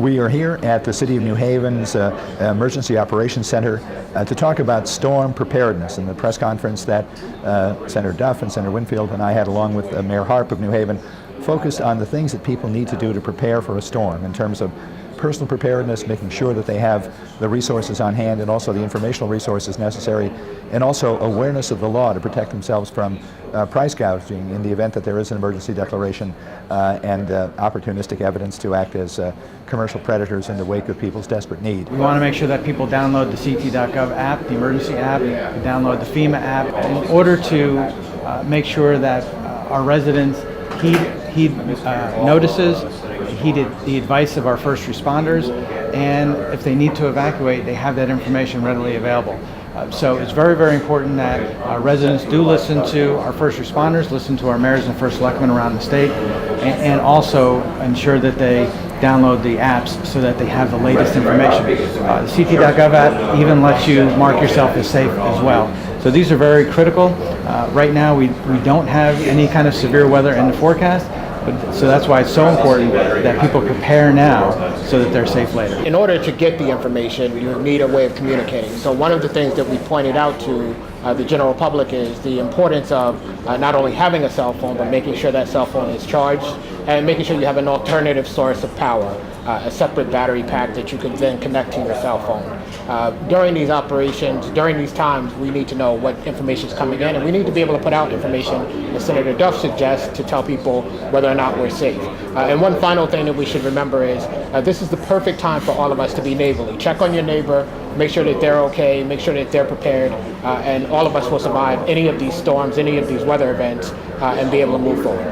We are here at the City of New Haven's Emergency Operations Center to talk about storm preparedness. And the press conference that Senator Duff and Senator Winfield and I had, along with Mayor Harp of New Haven, focused on the things that people need to do to prepare for a storm in terms of personal preparedness, making sure that they have the resources on hand and also the informational resources necessary, and also awareness of the law to protect themselves from price gouging in the event that there is an emergency declaration and opportunistic evidence to act as commercial predators in the wake of people's desperate need. We want to make sure that people download the ct.gov app, the emergency app, download the FEMA app, in order to make sure that our residents heed notices, heeded the advice of our first responders, and if they need to evacuate, they have that information readily available. So it's very, very important that our residents do listen to our first responders, listen to our mayors and first selectmen around the state, and also ensure that they download the apps so that they have the latest information. The ct.gov app even lets you mark yourself as safe as well. So these are very critical. Right now we don't have any kind of severe weather in the forecast, so that's why it's so important that people prepare now so that they're safe later. In order to get the information, you need a way of communicating. So one of the things that we pointed out to the general public is the importance of not only having a cell phone, but making sure that cell phone is charged and making sure you have an alternative source of power, a separate battery pack that you can then connect to your cell phone. During these operations, during these times, we need to know what information is coming in, and we need to be able to put out information, as Senator Duff suggests, to tell people whether or not we're safe. And one final thing that we should remember is this is the perfect time for all of us to be neighborly. Check on your neighbor, make sure that they're okay, make sure that they're prepared, and all of us will survive any of these storms, any of these weather events, and be able to move forward.